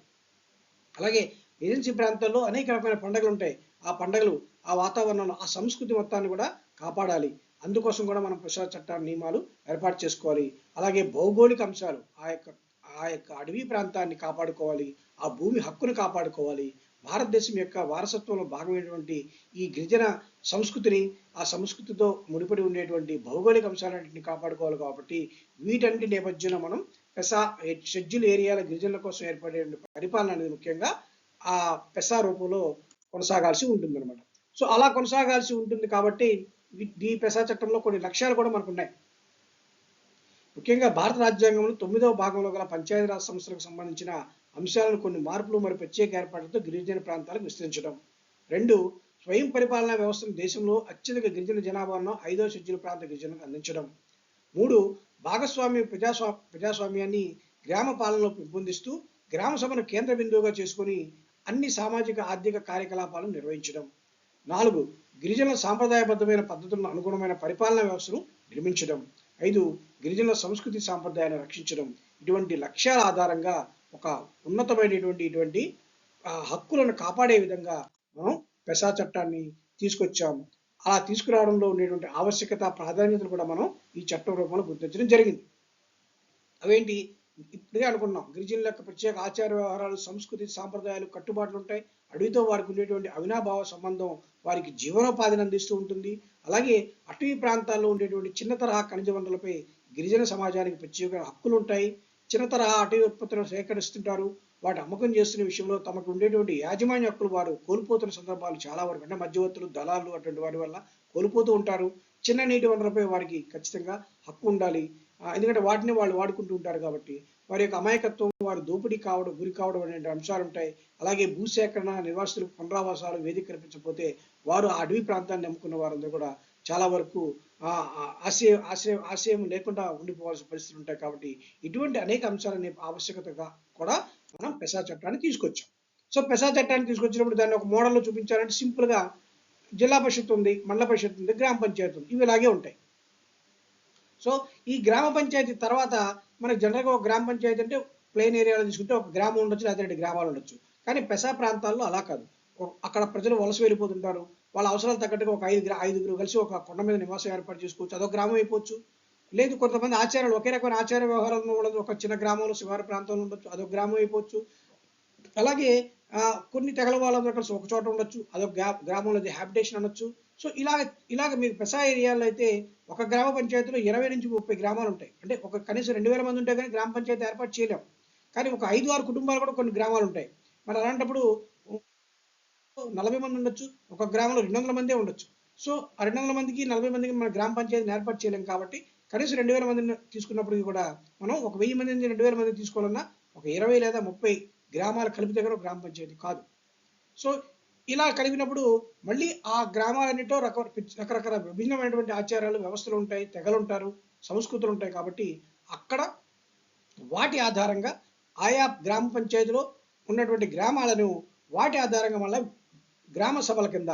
అలాగే ఏజెన్సీ ప్రాంతాల్లో అనేక రకమైన పండుగలు ఉంటాయి. ఆ పండుగలు, ఆ వాతావరణంలో ఆ సంస్కృతి మొత్తాన్ని కూడా కాపాడాలి. అందుకోసం కూడా మనం పెసా చట్ట నియమాలు ఏర్పాటు చేసుకోవాలి. అలాగే భౌగోళిక అంశాలు, ఆ యొక్క అడవి ప్రాంతాన్ని కాపాడుకోవాలి, ఆ భూమి హక్కును కాపాడుకోవాలి. భారతదేశం యొక్క వారసత్వంలో భాగమైనటువంటి ఈ గిరిజన సంస్కృతిని, ఆ సంస్కృతితో ముడిపడి ఉండేటువంటి భౌగోళిక అంశాలన్నింటినీ కాపాడుకోవాలి. కాబట్టి వీటన్నిటి నేపథ్యంలో మనం పెసా షెడ్యూల్ ఏరియాల గిరిజనుల కోసం ఏర్పడే పరిపాలన అనేది ముఖ్యంగా ఆ పెసా రూపంలో కొనసాగాల్సి ఉంటుంది అనమాట. సో అలా కొనసాగాల్సి ఉంటుంది కాబట్టి ఈ పెసా చట్టంలో కొన్ని లక్ష్యాలు కూడా మనకు ఉన్నాయి. ముఖ్యంగా భారత రాజ్యాంగంలో 9వ భాగంలో గల పంచాయతీరాజ్ సంస్థలకు సంబంధించిన అంశాలను కొన్ని మార్పులు మరియు ప్రత్యేక ఏర్పాట్లతో గిరిజన ప్రాంతాలకు విస్తరించడం. 2. స్వయం పరిపాలనా వ్యవస్థను దేశంలో అత్యధిక గిరిజన జనాభా ఉన్న 5వ షెడ్యూల్ ప్రాంత గిరిజనులకు అందించడం. 3. ప్రజాస్వామ్యాన్ని గ్రామ పాలనలో పెంపొందిస్తూ గ్రామ సభను కేంద్ర బిందువుగా చేసుకుని అన్ని సామాజిక ఆర్థిక కార్యకలాపాలను నిర్వహించడం. 4. గిరిజనుల సాంప్రదాయబద్ధమైన పద్ధతులను అనుగుణమైన పరిపాలనా వ్యవస్థను నిర్మించడం. 5. గిరిజనుల సంస్కృతి సాంప్రదాయాలను రక్షించడం. ఇటువంటి లక్ష్యాల ఆధారంగా ఒక ఉన్నతమైనటువంటి హక్కులను కాపాడే విధంగా మనం పెసా చట్టాన్ని తీసుకొచ్చాము. అలా తీసుకురావడంలో ఉండేటువంటి ఆవశ్యకత, ప్రాధాన్యతను కూడా మనం ఈ చట్టం రూపంలో గుర్తించడం జరిగింది. అవేంటి? ఇప్పుడే అనుకున్నాం. గిరిజనుల యొక్క ప్రత్యేక ఆచార వ్యవహారాలు, సంస్కృతి, సాంప్రదాయాలు, కట్టుబాట్లు ఉంటాయి. అడవితో వారికి ఉండేటువంటి అవినాభావ సంబంధం వారికి జీవనోపాధిని అందిస్తూ ఉంటుంది. అలాగే అటవీ ప్రాంతాల్లో ఉండేటువంటి చిన్న తరహా ఖనిజ వనరులపై గిరిజన సమాజానికి ప్రత్యేక హక్కులు ఉంటాయి. చిన్న తరహా అటవీ ఉత్పత్తులను సేకరిస్తుంటారు. వాటి అమ్మకం చేస్తున్న విషయంలో తమకు ఉండేటువంటి యాజమాన్య హక్కులు వారు కోల్పోతున్న సందర్భాలు చాలా వరకు, అంటే మధ్యవర్తులు, దళాలు అటువంటి వాటి వల్ల కోల్పోతూ ఉంటారు. చిన్న నీటి వనరులపై వారికి ఖచ్చితంగా హక్కు ఉండాలి. ఎందుకంటే వాటిని వాళ్ళు వాడుకుంటూ ఉంటారు కాబట్టి వారి యొక్క అమాయకత్వం, వారు దోపిడీ కావడం, గురి కావడం అనే అంశాలు ఉంటాయి. అలాగే భూసేకరణ, నిర్వాసితులకు పునరావాసాలు వేదిక కల్పించకపోతే వారు ఆ అడవి ప్రాంతాన్ని నమ్ముకున్న వారందరూ కూడా చాలా వరకు ఆశయం లేకుండా ఉండిపోవాల్సిన పరిస్థితులు ఉంటాయి. కాబట్టి ఇటువంటి అనేక అంశాలని ఆవశ్యకతగా కూడా మనం పెసా చట్టాన్ని తీసుకొచ్చాం. సో పెసా చట్టాన్ని తీసుకొచ్చినప్పుడు దాన్ని ఒక మోడల్లో చూపించాలంటే సింపుల్గా జిల్లా పరిషత్ ఉంది, మండల పరిషత్ ఉంది, గ్రామ పంచాయతీ ఉంది, ఇవి ఇలాగే ఉంటాయి. సో ఈ గ్రామ పంచాయతీ తర్వాత మనకి జనరల్గా ఒక గ్రామ పంచాయతీ అంటే ప్లెయిన్ ఏరియాలో తీసుకుంటే ఒక గ్రామం ఉండొచ్చు, లేదా 2 గ్రామాలు ఉండొచ్చు. కానీ పెసా ప్రాంతాల్లో అలా కాదు. అక్కడ ప్రజలు వలస వెళ్ళిపోతుంటారు. వాళ్ళ అవసరాలు తగ్గట్టుగా ఒక ఐదుగురు కలిసి ఒక కొండ మీద నివాసం ఏర్పాటు చేసుకోవచ్చు, అదొక గ్రామం అయిపోవచ్చు. లేదు కొంతమంది ఆచారాలు, ఒకే రకమైన ఆచార వ్యవహారాలను ఉండదు, ఒక చిన్న గ్రామంలో శివారు ప్రాంతంలో ఉండొచ్చు, అదొక గ్రామం అయిపోవచ్చు. అలాగే కొన్ని తెగల వాళ్ళందరూ కలిసి ఒక చోట ఉండొచ్చు, అదొక గ్రామంలో హ్యాబిటేషన్ అనొచ్చు. సో ఇలాగ మీకు పెసా ఏరియాలో అయితే ఒక గ్రామ పంచాయతీలో 20 నుంచి 30 గ్రామాలు ఉంటాయి. అంటే ఒక కనీసం 2000 మంది ఉంటే కానీ గ్రామ పంచాయతీ ఏర్పాటు చేయలేం. కానీ ఒక 5-6 కుటుంబాలు కూడా కొన్ని గ్రామాలు ఉంటాయి. మరి అలాంటప్పుడు 40 మంది ఉండొచ్చు, ఒక గ్రామంలో 200 మందే ఉండొచ్చు. సో ఆ 200 మందికి 40 మందికి మన గ్రామ పంచాయతీని ఏర్పాటు చేయలేం. కాబట్టి కనీసం 2000 మందిని తీసుకున్నప్పటికీ కూడా మనం ఒక 1000 మంది నుంచి 2000 మందిని తీసుకోవాలన్నా ఒక 20 లేదా 30 గ్రామాలు కలిపితే కూడా గ్రామ పంచాయతీ కాదు. సో ఇలా కలిపినప్పుడు మళ్ళీ ఆ గ్రామాలన్నిటో రకరకాల విభిన్నమైనటువంటి ఆచారాలు, వ్యవస్థలు ఉంటాయి, తెగలు ఉంటారు, సంస్కృతులు ఉంటాయి. కాబట్టి అక్కడ వాటి ఆధారంగా ఆయా గ్రామ పంచాయతీలో ఉన్నటువంటి గ్రామాలను వాటి ఆధారంగా మళ్ళీ గ్రామ సభల కింద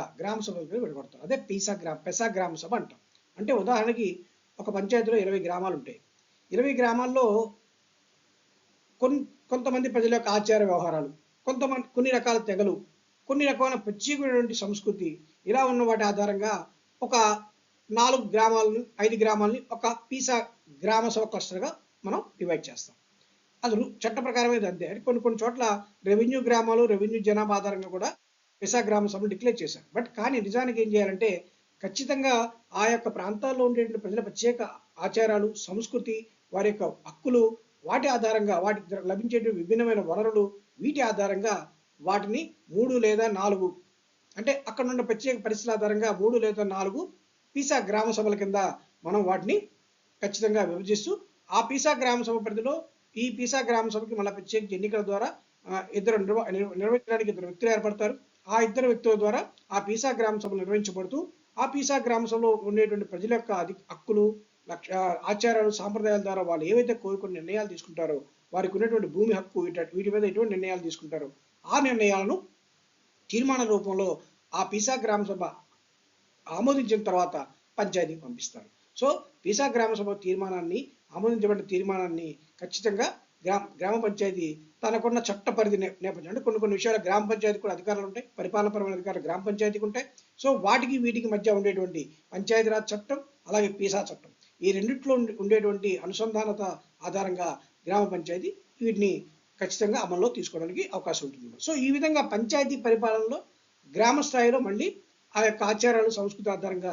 విడగొడతారు. అదే పెసా గ్రామ సభ అంటాం. అంటే ఉదాహరణకి ఒక పంచాయతీలో 20 గ్రామాలు ఉంటాయి. 20 గ్రామాల్లో కొంతమంది ప్రజల యొక్క ఆచార వ్యవహారాలు, కొన్ని రకాల తెగలు, కొన్ని రకమైన ప్రత్యేకమైనటువంటి సంస్కృతి, ఇలా ఉన్న వాటి ఆధారంగా ఒక 4 గ్రామాలని 5 గ్రామాలని ఒక పీసా గ్రామ సభ క్లస్టర్గా మనం డివైడ్ చేస్తాం. అది చట్ట ప్రకారమే అంతే. అంటే కొన్ని చోట్ల రెవెన్యూ గ్రామాలు, రెవెన్యూ జనాభా ఆధారంగా కూడా పెసా గ్రామ సభలు డిక్లేర్ చేశారు. బట్ కానీ నిజానికి ఏం చేయాలంటే ఖచ్చితంగా ఆ యొక్క ప్రాంతాల్లో ఉండేటువంటి ప్రజల ప్రత్యేక ఆచారాలు, సంస్కృతి, వారి యొక్క హక్కులు, వాటి ఆధారంగా వాటికి లభించేటువంటి విభిన్నమైన వనరులు, వీటి ఆధారంగా వాటిని 3 లేదా 4 అంటే అక్కడ ఉన్న ప్రత్యేక పరిస్థితుల ఆధారంగా 3 లేదా 4 పీసా గ్రామ సభల కింద మనం వాటిని ఖచ్చితంగా విభజిస్తూ ఆ పీసా గ్రామ సభ పరిధిలో ఈ పీసా గ్రామ సభకి మళ్ళీ ప్రత్యేక ఎన్నికల ద్వారా నిర్వహించడానికి 2 వ్యక్తులు ఏర్పడతారు. ఆ 2 వ్యక్తుల ద్వారా ఆ పీసా గ్రామ సభలు నిర్వహించబడుతూ ఆ పీసా గ్రామ సభలో ఉండేటువంటి ప్రజల యొక్క హక్కులు, ఆచారాలు, సాంప్రదాయాల ద్వారా వాళ్ళు ఏవైతే కోరుకుని నిర్ణయాలు తీసుకుంటారో, వారికి ఉన్నటువంటి భూమి హక్కు, వీటి మీద ఎటువంటి నిర్ణయాలు తీసుకుంటారో ఆ నిర్ణయాలను తీర్మాన రూపంలో ఆ పీసా గ్రామ సభ ఆమోదించిన తర్వాత పంచాయతీకి పంపిస్తారు. సో పీసా గ్రామ సభ ఆమోదించబడిన తీర్మానాన్ని ఖచ్చితంగా గ్రామ పంచాయతీ తనకున్న చట్ట పరిధి నేపథ్యం, అంటే కొన్ని విషయాలు గ్రామ పంచాయతీ కూడా అధికారులు ఉంటాయి, పరిపాలనపరమైన అధికారులు గ్రామ పంచాయతీకి ఉంటాయి. సో వీటికి మధ్య ఉండేటువంటి పంచాయతీరాజ్ చట్టం, అలాగే పీసా చట్టం, ఈ రెండిట్లో ఉండేటువంటి అనుసంధానత ఆధారంగా గ్రామ పంచాయతీ వీటిని ఖచ్చితంగా అమల్లో తీసుకోవడానికి అవకాశం ఉంటుంది. సో ఈ విధంగా పంచాయతీ పరిపాలనలో గ్రామ స్థాయిలో మళ్ళీ ఆ యొక్క ఆచారాలు, సంస్కృతి ఆధారంగా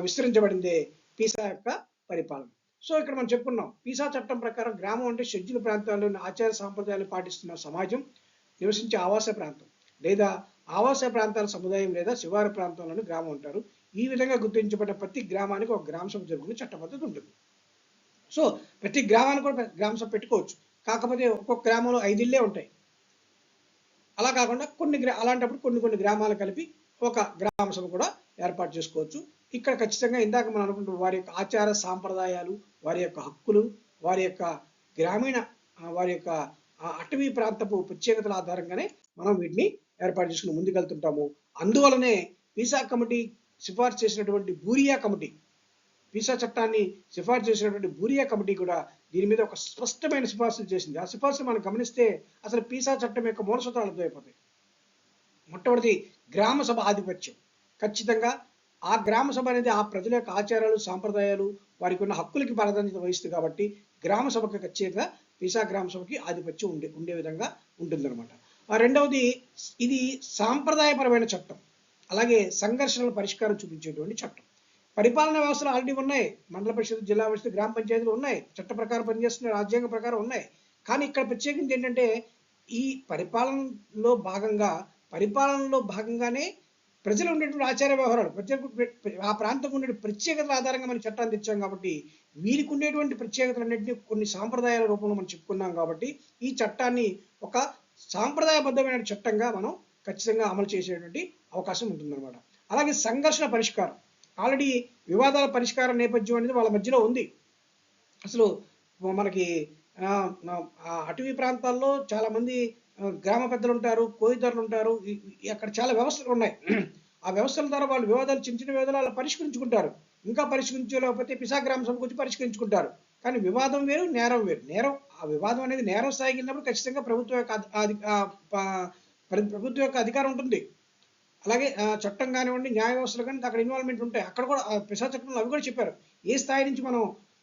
విస్తరించబడిందే పీసా యొక్క పరిపాలన. సో ఇక్కడ మనం చెప్పుకున్నాం, పీసా చట్టం ప్రకారం గ్రామం అంటే షెడ్యూల్ ప్రాంతాల్లోని ఆచార సాంప్రదాయాలు పాటిస్తున్న సమాజం నివసించే ఆవాస ప్రాంతం లేదా ఆవాస ప్రాంతాల సముదాయం లేదా శివారు ప్రాంతంలోని గ్రామం అంటారు. ఈ విధంగా గుర్తించబడ్డ ప్రతి గ్రామానికి ఒక గ్రామ సభ జరుగుతున్న చట్ట పద్ధతి ఉంటుంది. సో ప్రతి గ్రామానికి కూడా గ్రామ సభ పెట్టుకోవచ్చు. కాకపోతే ఒక్కొక్క గ్రామంలో 5 ఇళ్ళే ఉంటాయి. అలా కాకుండా అలాంటప్పుడు కొన్ని గ్రామాలు కలిపి ఒక గ్రామ సభ కూడా ఏర్పాటు చేసుకోవచ్చు. ఇక్కడ ఖచ్చితంగా ఇందాక మనం అనుకుంటున్న వారి యొక్క ఆచార సాంప్రదాయాలు, వారి యొక్క హక్కులు, వారి యొక్క గ్రామీణ వారి యొక్క అటవీ ప్రాంతపు ప్రత్యేకతల ఆధారంగానే మనం వీటిని ఏర్పాటు చేసుకుని ముందుకెళ్తుంటాము. అందువలనే పీసా కమిటీ సిఫార్సు చేసినటువంటి బూరియా కమిటీ, పీసా చట్టాన్ని సిఫార్సు చేసినటువంటి బూరియా కమిటీ కూడా దీని మీద ఒక స్పష్టమైన సిఫార్సులు చేసింది. ఆ సిఫార్సులు మనం గమనిస్తే అసలు పీసా చట్టం యొక్క మూలసూత్రాలు అర్థమైపోతాయి. మొట్టమొదటి గ్రామ సభ ఆధిపత్యం. ఖచ్చితంగా ఆ గ్రామ సభ అనేది ఆ ప్రజల యొక్క ఆచారాలు, సాంప్రదాయాలు, వారికి ఉన్న హక్కులకి ప్రాధాన్యత వహిస్తుంది. కాబట్టి గ్రామ సభకి ఖచ్చితంగా పీసా గ్రామ సభకి ఆధిపత్యం ఉండే విధంగా ఉంటుందన్నమాట. రెండవది, ఇది సాంప్రదాయపరమైన చట్టం, అలాగే సంఘర్షణల పరిష్కారం చూపించేటువంటి చట్టం. పరిపాలనా వ్యవస్థలు ఆల్రెడీ ఉన్నాయి, మండల పరిషత్, జిల్లా పరిషత్, గ్రామ పంచాయతీలు ఉన్నాయి, చట్ట ప్రకారం పనిచేస్తున్న, రాజ్యాంగ ప్రకారం ఉన్నాయి. కానీ ఇక్కడ ప్రత్యేకించి ఏంటంటే ఈ పరిపాలనలో భాగంగానే ప్రజలు ఉండేటువంటి ఆచార వ్యవహారాలు, ఆ ప్రాంతం ఉండే ప్రత్యేకతల ఆధారంగా మనం చట్టాన్ని తెచ్చాం. కాబట్టి వీరికి ఉండేటువంటి ప్రత్యేకతలన్నింటినీ కొన్ని సాంప్రదాయాల రూపంలో మనం చెప్పుకున్నాం కాబట్టి ఈ చట్టాన్ని ఒక సాంప్రదాయబద్ధమైన చట్టంగా మనం ఖచ్చితంగా అమలు చేసేటువంటి అవకాశం ఉంటుందన్నమాట. అలాగే సంఘర్షణ పరిష్కారం, ఆల్రెడీ వివాదాల పరిష్కార నేపథ్యం అనేది వాళ్ళ మధ్యలో ఉంది. అసలు మనకి అటవీ ప్రాంతాల్లో చాలామంది గ్రామ పెద్దలు ఉంటారు, కోయిదర్లు ఉంటారు, అక్కడ చాలా వ్యవస్థలు ఉన్నాయి. ఆ వ్యవస్థల ద్వారా వాళ్ళు వివాదాలు, చిన్న చిన్న వివాదాలు అలా పరిష్కరించుకుంటారు. ఇంకా పరిష్కరించలేకపోతే పిసా గ్రామ సభకు వచ్చి పరిష్కరించుకుంటారు. కానీ వివాదం వేరు, నేరం వేరు. నేరం, ఆ వివాదం అనేది నేరం స్థాయికి వెళ్ళినప్పుడు ఖచ్చితంగా ప్రభుత్వం యొక్క అధికారం ఉంటుంది. అలాగే చట్టం కానివ్వండి, న్యాయ వ్యవస్థలు కానీ అక్కడ ఇన్వాల్వ్మెంట్ ఉంటాయి. అక్కడ కూడా పిసా చట్టంలో అవి కూడా చెప్పారు. ఏ స్థాయి నుంచి మనం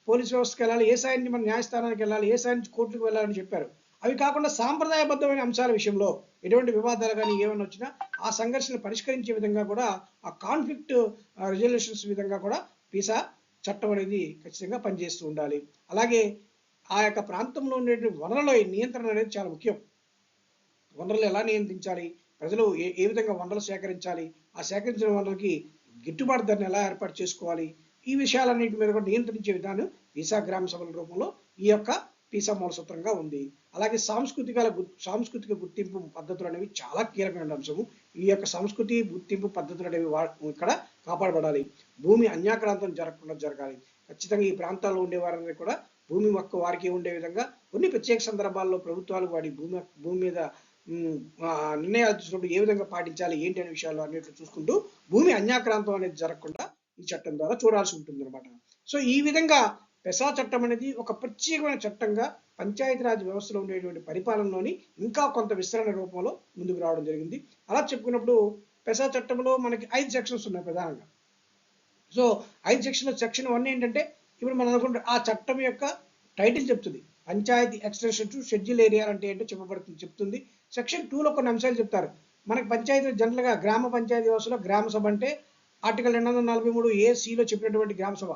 పోలీస్ వ్యవస్థకి వెళ్ళాలి, ఏ స్థాయి నుంచి మనం న్యాయస్థానానికి వెళ్ళాలి, ఏ స్థాయి నుంచి కోర్టుకు వెళ్ళాలని చెప్పారు. అవి కాకుండా సాంప్రదాయబద్ధమైన అంశాల విషయంలో ఎటువంటి వివాదాలు కానీ ఏమైనా వచ్చినా ఆ సంఘర్షణ పరిష్కరించే విధంగా కూడా, ఆ కాన్ఫ్లిక్ట్ రిజల్యూషన్స్ విధంగా కూడా పిసా చట్టం అనేది ఖచ్చితంగా పనిచేస్తూ ఉండాలి. అలాగే ఆ యొక్క ప్రాంతంలో ఉండేటువంటి వనరుల నియంత్రణ అనేది చాలా ముఖ్యం. వనరులు ఎలా నియంత్రించాలి, ప్రజలు ఏ విధంగా వనరులు సేకరించాలి, ఆ సేకరించిన వనరులకి గిట్టుబాటు ధరను ఎలా ఏర్పాటు చేసుకోవాలి, ఈ విషయాలన్నింటి మీద కూడా నియంత్రించే విధానం పిసా గ్రామ సభల రూపంలో ఈ యొక్క పిసా మూలసూత్రంగా ఉంది. అలాగే సాంస్కృతిక గుర్తింపు పద్ధతులు అనేవి చాలా కీలకమైన అంశము. ఈ యొక్క సంస్కృతి గుర్తింపు పద్ధతులు అనేవి ఇక్కడ కాపాడబడాలి. భూమి అన్యాక్రాంతం జరగాలి. ఖచ్చితంగా ఈ ప్రాంతాల్లో ఉండే వారందరూ కూడా భూమి హక్కు వారికి ఉండే విధంగా కొన్ని ప్రత్యేక సందర్భాల్లో ప్రభుత్వాలు వాడి భూమి మీద నిర్ణయాలు తీసుకున్నప్పుడు ఏ విధంగా పాటించాలి ఏంటి అనే విషయాలు అన్నిట్లు చూసుకుంటూ భూమి అన్యాక్రాంతం అనేది జరగకుండా ఈ చట్టం ద్వారా చూడాల్సి ఉంటుంది అనమాట. సో ఈ విధంగా పెసా చట్టం అనేది ఒక ప్రత్యేకమైన చట్టంగా పంచాయతీరాజ్ వ్యవస్థలో ఉండేటువంటి పరిపాలనలోని ఇంకా కొంత విస్తరణ రూపంలో ముందుకు రావడం జరిగింది. అలా చెప్పుకున్నప్పుడు పెసా చట్టంలో మనకి 5 సెక్షన్స్ ఉన్నాయి ప్రధానంగా. సో 5 సెక్షన్లో సెక్షన్ 1 ఏంటంటే, ఇప్పుడు మనం అనుకుంటే ఆ చట్టం యొక్క టైటిల్ చెప్తుంది, panchayati extension to schedule area అంటే ఏంటో చెప్తుంది. సెక్షన్ 2లో కొన్ని అంశాలు చెప్తారు. మనకి పంచాయతీ జనరల్గా గ్రామ పంచాయతీ వ్యవస్థలో గ్రామ సభ అంటే ఆర్టికల్ 243A(c)లో చెప్పినటువంటి గ్రామ సభ.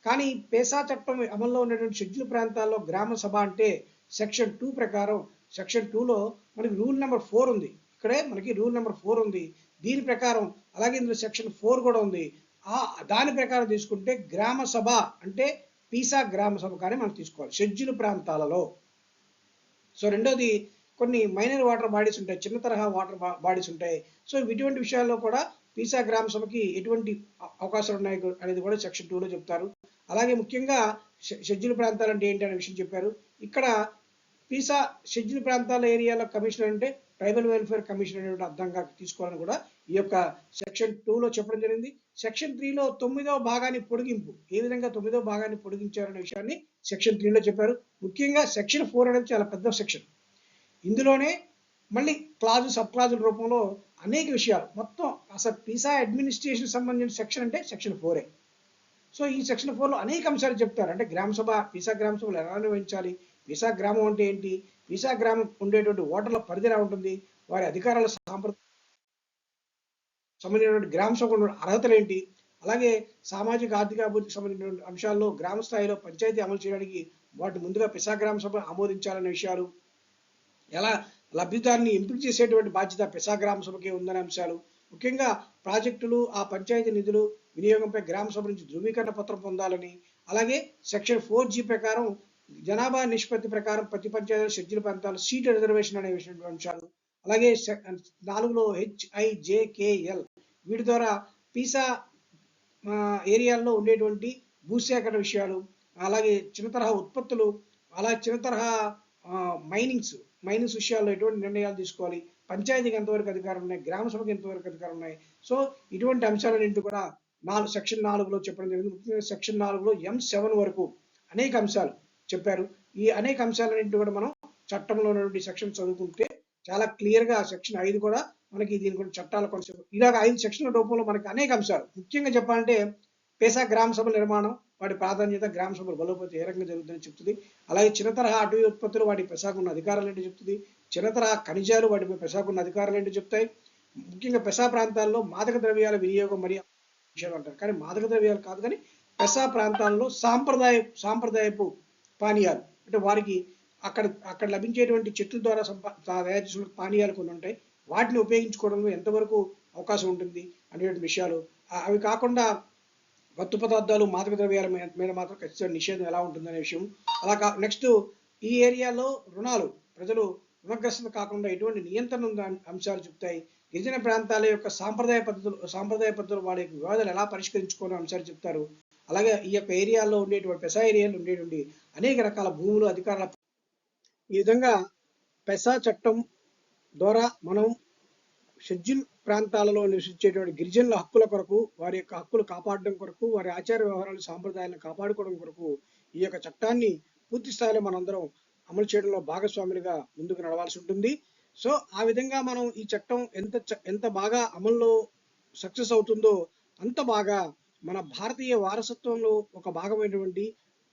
కానీ పేసా చట్టం అమల్లో ఉన్నటువంటి షెడ్యూల్ ప్రాంతాల్లో గ్రామ సభ అంటే సెక్షన్ 2 ప్రకారం, సెక్షన్ 2లో మనకి రూల్ నెంబర్ 4 ఉంది. ఇక్కడే మనకి రూల్ నెంబర్ 4 ఉంది. దీని ప్రకారం అలాగే ఇందులో సెక్షన్ 4 కూడా ఉంది. దాని ప్రకారం తీసుకుంటే గ్రామ సభ అంటే పీసా గ్రామ సభ కానీ మనం తీసుకోవాలి షెడ్యూల్ ప్రాంతాలలో. సో రెండోది, కొన్ని మైనర్ వాటర్ బాడీస్ ఉంటాయి, చిన్న తరహా వాటర్ బాడీస్ ఉంటాయి. సో ఇటువంటి విషయాల్లో కూడా పీసా గ్రామ సభకి ఎటువంటి అవకాశాలు ఉన్నాయి అనేది కూడా సెక్షన్ 2లో చెప్తారు. అలాగే ముఖ్యంగా షెడ్యూల్ ప్రాంతాలు అంటే ఏంటి అనే విషయం చెప్పారు. ఇక్కడ పీసా షెడ్యూల్ ప్రాంతాల ఏరియాలో కమిషనర్ అంటే ట్రైబల్ వెల్ఫేర్ కమిషన్ అనేటువంటి అర్థంగా తీసుకోవాలని కూడా ఈ యొక్క సెక్షన్ 2లో చెప్పడం జరిగింది. సెక్షన్ 3లో 9వ భాగాన్ని పొడిగింపు, ఏ విధంగా 9వ భాగాన్ని పొడిగించారనే విషయాన్ని సెక్షన్ 3లో చెప్పారు. ముఖ్యంగా సెక్షన్ 4 అనేది చాలా పెద్ద సెక్షన్. ఇందులోనే మళ్ళీ సబ్ క్లాజుల రూపంలో అనేక విషయాలు, మొత్తం అసలు పీసా అడ్మినిస్ట్రేషన్ సంబంధించిన సెక్షన్ అంటే సెక్షన్ 4. సో ఈ సెక్షన్ 4లో అనేక అంశాలు చెప్తారు. అంటే గ్రామ సభ, పీసా గ్రామ సభలు ఎలా నిర్వహించాలి, పీసా గ్రామం అంటే ఏంటి, పీసా గ్రామం ఉండేటువంటి ఓటర్ల పరిధి ఎలా ఉంటుంది, వారి అధికారాల సంబంధించినటువంటి గ్రామ సభ అర్హతలు ఏంటి, అలాగే సామాజిక ఆర్థిక అభివృద్ధికి సంబంధించినటువంటి అంశాల్లో గ్రామ స్థాయిలో పంచాయతీ అమలు చేయడానికి వాటి ముందుగా పిసా గ్రామ సభ ఆమోదించాలనే విషయాలు, ఎలా లబ్ధిదారుని ఎంపిక చేసేటువంటి బాధ్యత పిసా గ్రామ సభకే ఉందనే అంశాలు, ముఖ్యంగా ప్రాజెక్టులు, ఆ పంచాయతీ నిధులు వినియోగంపై గ్రామ సభ నుంచి ధృవీకరణ పత్రం పొందాలని, అలాగే సెక్షన్ 4G ప్రకారం జనాభా నిష్పత్తి ప్రకారం ప్రతి పంచాయతీ షెడ్యూల్ ప్రాంతాలు సీటు రిజర్వేషన్ అనే అంశాలు, అలాగే 4లో HIJKL వీటి ద్వారా పీసా ఏరియాల్లో ఉండేటువంటి భూసేకరణ విషయాలు, అలాగే చిన్న తరహా ఉత్పత్తులు, అలాగే చిన్న తరహా మైనింగ్స్ విషయాల్లో ఎటువంటి నిర్ణయాలు తీసుకోవాలి, పంచాయతీకి ఎంతవరకు అధికారం ఉన్నాయి, గ్రామ సభకి ఎంతవరకు అధికారం ఉన్నాయి. సో ఇటువంటి అంశాలన్నింటి కూడా సెక్షన్ 4లో చెప్పడం జరిగింది. ముఖ్యంగా సెక్షన్ 4లో M7 వరకు అనేక అంశాలు చెప్పారు. ఈ అనేక అంశాలన్నింటి కూడా మనం చట్టంలో ఉన్నటువంటి సెక్షన్ చదువుకుంటే చాలా క్లియర్గా సెక్షన్ 5 కూడా మనకి దీని గురించి చట్టాల కొంచెం ఇలాగ 5 సెక్షన్ల రూపంలో మనకి అనేక అంశాలు, ముఖ్యంగా చెప్పాలంటే పేసా గ్రామ సభల నిర్మాణం, వాటి ప్రాధాన్యత, గ్రామ సభలు బలోపేతం ఏ రకంగా జరుగుతుందని చెప్తుంది. అలాగే చిన్న తరహా అటవీ ఉత్పత్తులు, వాటి పెసాకున్న అధికారాలు ఏంటో చెప్తుంది. చిన్న తరహా ఖనిజాలు, వాటిపై పెసాకున్న అధికారాలు ఏంటో చెప్తాయి. ముఖ్యంగా పెసా ప్రాంతాల్లో మాదక ద్రవ్యాల వినియోగం మరియు విషయాలు అంటారు, కానీ మాదక ద్రవ్యాలు కాదు, కానీ పెసా ప్రాంతాల్లో సాంప్రదాయపు పానీయాలు అంటే వారికి అక్కడ లభించేటువంటి చెట్ల ద్వారా తయారు చేసిన పానీయాలు కొన్ని ఉంటాయి, వాటిని ఉపయోగించుకోవడంలో ఎంతవరకు అవకాశం ఉంటుంది అనేటువంటి విషయాలు. అవి కాకుండా మత్తు పదార్థాలు మాదక ద్రవ్యాల మీద మాత్రం ఖచ్చితంగా నిషేధం ఎలా ఉంటుందనే విషయం. అలా నెక్స్ట్ ఈ ఏరియాలో రుణాలు ప్రజలు రుణగ్రస్తత కాకుండా ఎటువంటి నియంత్రణ ఉందా అంశాలు చెప్తాయి. గిరిజన ప్రాంతాల యొక్క సాంప్రదాయ పద్ధతులు వాళ్ళ యొక్క వివాదాలు ఎలా పరిష్కరించుకోవాలని అంశాలు చెప్తారు. అలాగే ఈ యొక్క ఏరియాలో ఉండేటువంటి పెసా ఏరియాలో ఉండేటువంటి అనేక రకాల భూములు అధికారాల ఈ విధంగా పెసా చట్టం ద్వారా మనం షెడ్యూల్ ప్రాంతాలలో నివసించేటువంటి గిరిజనుల హక్కుల కొరకు, వారి యొక్క హక్కులు కాపాడడం కొరకు, వారి ఆచార వ్యవహారాలు సాంప్రదాయాలను కాపాడుకోవడం కొరకు ఈ యొక్క చట్టాన్ని పూర్తి స్థాయిలో మనందరం అమలు చేయడంలో భాగస్వాములుగా ముందుకు నడవాల్సి ఉంటుంది. సో ఆ విధంగా మనం ఈ చట్టం ఎంత బాగా అమల్లో సక్సెస్ అవుతుందో అంత బాగా మన భారతీయ వారసత్వంలో ఒక భాగమైనటువంటి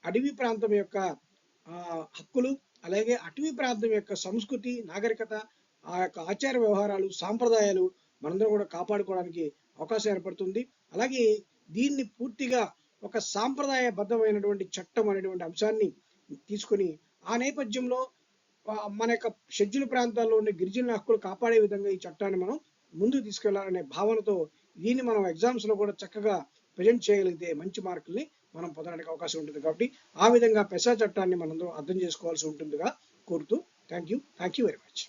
అడవి ప్రాంతం యొక్క హక్కులు, అలాగే అటవీ ప్రాంతం యొక్క సంస్కృతి, నాగరికత, ఆ యొక్క ఆచార వ్యవహారాలు, సాంప్రదాయాలు మనందరం కూడా కాపాడుకోవడానికి అవకాశం ఏర్పడుతుంది. అలాగే దీన్ని పూర్తిగా ఒక సాంప్రదాయబద్ధమైనటువంటి చట్టం అనేటువంటి అంశాన్ని తీసుకుని ఆ నేపథ్యంలో మన యొక్క షెడ్యూల్ ప్రాంతాల్లో ఉండే గిరిజనుల హక్కులు కాపాడే విధంగా ఈ చట్టాన్ని మనం ముందుకు తీసుకెళ్లాలనే భావనతో దీన్ని మనం ఎగ్జామ్స్ లో కూడా చక్కగా ప్రజెంట్ చేయగలిగితే మంచి మార్కుల్ని మనం పొందడానికి అవకాశం ఉంటుంది. కాబట్టి ఆ విధంగా పెసా చట్టాన్ని మనం అర్థం చేసుకోవాల్సి ఉంటుందిగా కోరుతూ థ్యాంక్ యూ వెరీ మచ్.